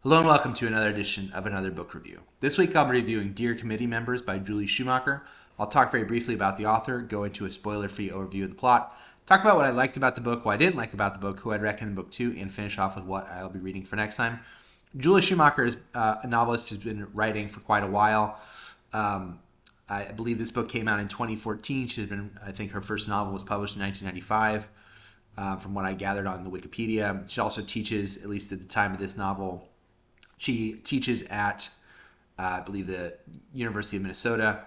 Hello and welcome to another edition of Another Book Review. This week I'll be reviewing Dear Committee Members by Julie Schumacher. I'll talk very briefly about the author, go into a spoiler-free overview of the plot, talk about what I liked about the book, what I didn't like about the book, who I'd recommend the book to, and finish off with what I'll be reading for next time. Julie Schumacher is a novelist who's been writing for quite a while. I believe this book came out in 2014. I think her first novel was published in 1995, from what I gathered on the Wikipedia. She also teaches, at least at the time of this novel, she teaches at, I believe, the University of Minnesota.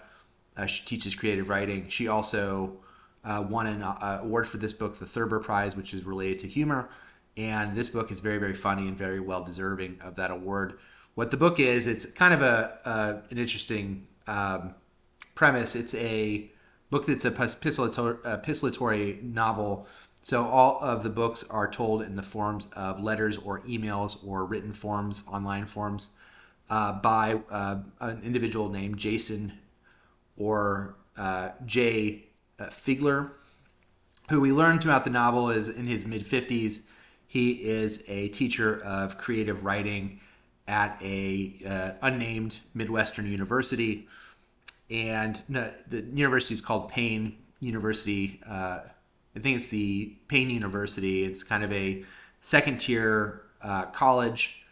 She teaches creative writing. She also won an award for this book, the Thurber Prize, which is related to humor. And this book is very, very funny and very well deserving of that award. What the book is, it's kind of an interesting premise. It's a book that's a epistolatory novel. So all of the books are told in the forms of letters or emails or written forms, online forms, by an individual named Jason or Jay Figler, who we learn throughout the novel is in his mid-50s. He is a teacher of creative writing at a unnamed Midwestern university. And the university is called Payne University. I think it's the Payne University. It's kind of a second tier college,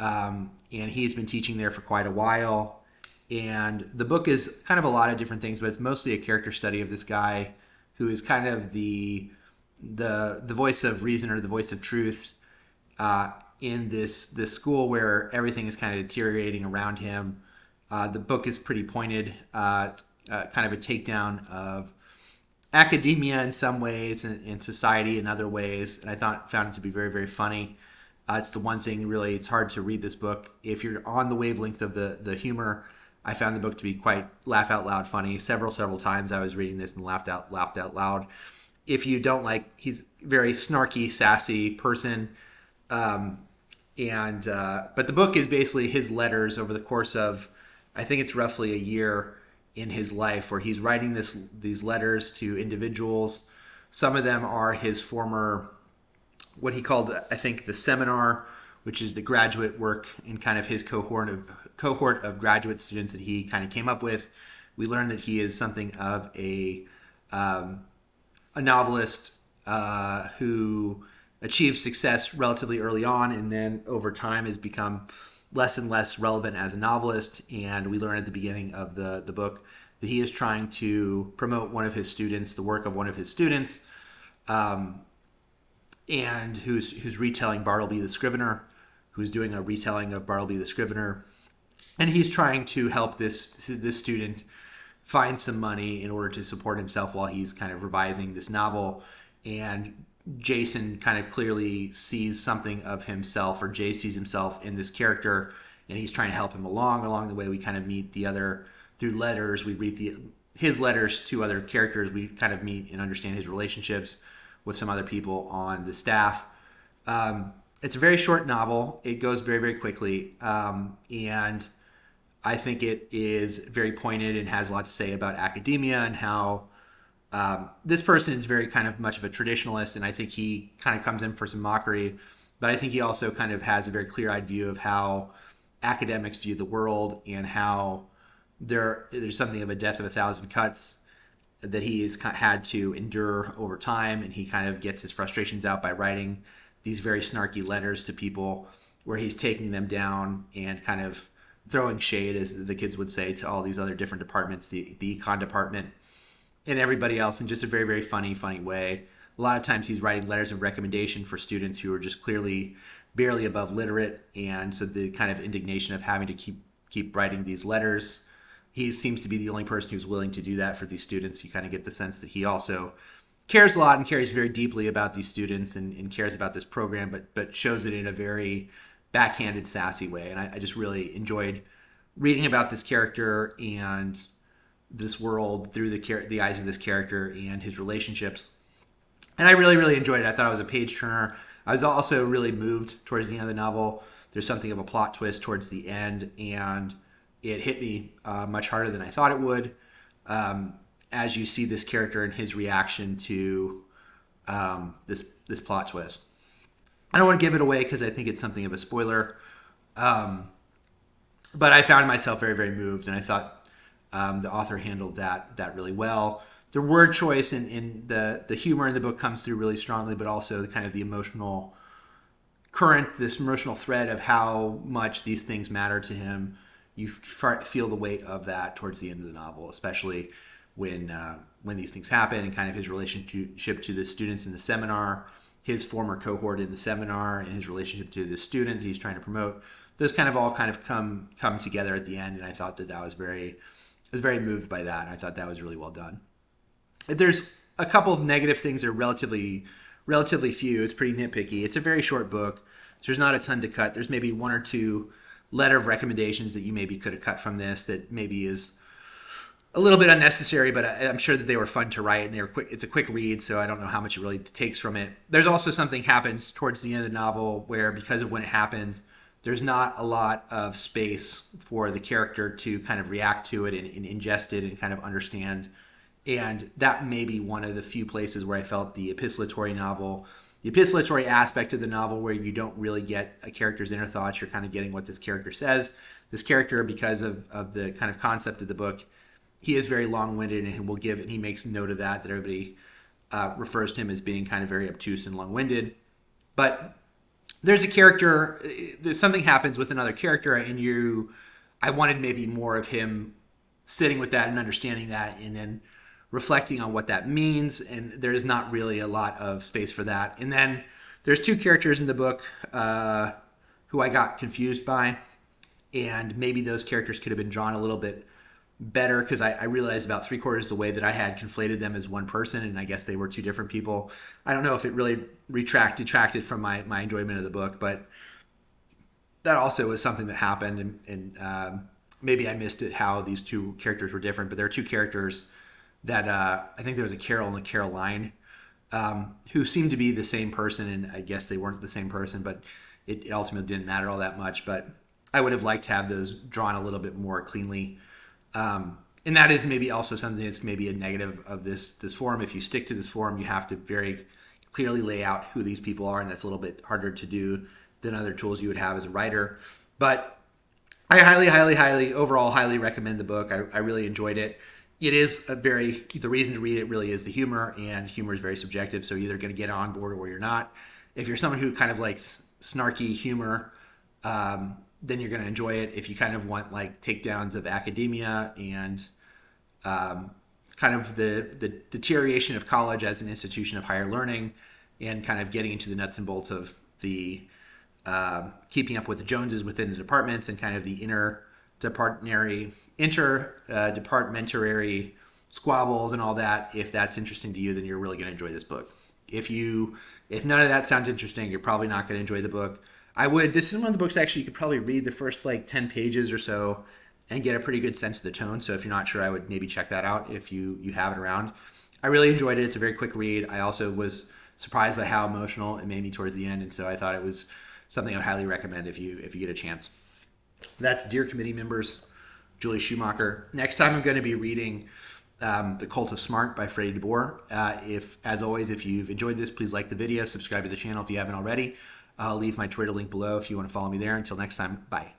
and he's been teaching there for quite a while. And the book is kind of a lot of different things, but it's mostly a character study of this guy who is kind of the voice of reason or the voice of truth in this school where everything is kind of deteriorating around him. The book is pretty pointed, kind of a takedown of academia in some ways and society in other ways, and found it to be very, very funny. It's the one thing really, it's hard to read this book if you're on the wavelength of the humor. I found the book to be quite laugh out loud funny. Several times I was reading this and laughed out loud. If you don't like, he's a very snarky, sassy person, but the book is basically his letters over the course of, I think it's roughly a year in his life, where he's writing these letters to individuals. Some of them are his former, what he called, I think, the seminar, which is the graduate work in kind of his cohort of graduate students that he kind of came up with. We learn that he is something of a novelist who achieved success relatively early on, and then over time has become less and less relevant as a novelist. And we learn at the beginning of the book that he is trying to promote one of his students, the work of one of his students, and who's retelling Bartleby the Scrivener, who's doing a retelling of Bartleby the Scrivener. And he's trying to help this student find some money in order to support himself while he's kind of revising this novel. And Jason kind of clearly sees something of himself, or Jay sees himself in this character, and he's trying to help him along the way. We kind of meet through letters. We read his letters to other characters. We kind of meet and understand his relationships with some other people on the staff. It's a very short novel. It goes very, very quickly, and I think it is very pointed and has a lot to say about academia and how this person is very kind of much of a traditionalist, and I think he kind of comes in for some mockery, but I think he also kind of has a very clear-eyed view of how academics view the world, and how there's something of a death of a thousand cuts that he has had to endure over time, and he kind of gets his frustrations out by writing these very snarky letters to people where he's taking them down and kind of throwing shade, as the kids would say, to all these other different departments, the econ department and everybody else, in just a very, very funny way. A lot of times he's writing letters of recommendation for students who are just clearly barely above literate, and so the kind of indignation of having to keep writing these letters. He seems to be the only person who's willing to do that for these students. You kind of get the sense that he also cares a lot and cares very deeply about these students, and cares about this program, but shows it in a very backhanded, sassy way. And I just really enjoyed reading about this character and this world through the eyes of this character and his relationships. And I really, really enjoyed it. I thought it was a page turner. I was also really moved towards the end of the novel. There's something of a plot twist towards the end, and it hit me much harder than I thought it would, as you see this character and his reaction to this plot twist. I don't want to give it away because I think it's something of a spoiler, But I found myself very, very moved, and I thought the author handled that really well. The word choice and the humor in the book comes through really strongly, but also the kind of the emotional current, this emotional thread of how much these things matter to him. You feel the weight of that towards the end of the novel, especially when these things happen, and kind of his relationship to the students in the seminar, his former cohort in the seminar, and his relationship to the student that he's trying to promote. Those kind of all kind of come together at the end, and I thought that was very moved by that, and I thought that was really well done. There's a couple of negative things that are relatively few. It's pretty nitpicky. It's a very short book, so there's not a ton to cut. There's maybe one or two letter of recommendations that you maybe could have cut from this that maybe is a little bit unnecessary, but I'm sure that they were fun to write and they were quick. It's a quick read, so I don't know how much it really takes from it. There's also something happens towards the end of the novel where, because of when it happens, there's not a lot of space for the character to kind of react to it and ingest it and kind of understand. And that may be one of the few places where I felt the epistolatory aspect of the novel, where you don't really get a character's inner thoughts. You're kind of getting what this character says. This character, because of the kind of concept of the book, he is very long-winded, and he makes note of that everybody refers to him as being kind of very obtuse and long-winded. But there's something happens with another character, and I wanted maybe more of him sitting with that and understanding that, and then reflecting on what that means, and there's not really a lot of space for that. And then there's two characters in the book who I got confused by, and maybe those characters could have been drawn a little bit better, because I realized about 3/4 of the way that I had conflated them as one person, and I guess they were two different people. I don't know if it really detracted from my enjoyment of the book, but that also was something that happened, and maybe I missed it how these two characters were different. But there are two characters that I think there was a Carol and a Caroline, who seemed to be the same person, and I guess they weren't the same person, but it ultimately didn't matter all that much. But I would have liked to have those drawn a little bit more cleanly. And that is maybe also something that's maybe a negative of this form. If you stick to this form, you have to very clearly lay out who these people are, and that's a little bit harder to do than other tools you would have as a writer. But I overall highly recommend the book. I really enjoyed it. It is the reason to read it really is the humor, and humor is very subjective, so you're either going to get on board or you're not. If you're someone who kind of likes snarky humor, then you're going to enjoy it. If you kind of want like takedowns of academia and kind of the deterioration of college as an institution of higher learning, and kind of getting into the nuts and bolts of the keeping up with the Joneses within the departments, and kind of the interdepartmentary squabbles and all that, if that's interesting to you, then you're really going to enjoy this book. If none of that sounds interesting, you're probably not going to enjoy the book. This is one of the books actually you could probably read the first like 10 pages or so and get a pretty good sense of the tone. So if you're not sure, I would maybe check that out if you have it around. I really enjoyed it. It's a very quick read. I also was surprised by how emotional it made me towards the end, and so I thought it was something I would highly recommend if you get a chance. That's Dear Committee Members, Julie Schumacher. Next time I'm going to be reading The Cult of Smart by Freddie DeBoer. As always, if you've enjoyed this, please like the video, subscribe to the channel if you haven't already. I'll leave my Twitter link below if you want to follow me there. Until next time, bye.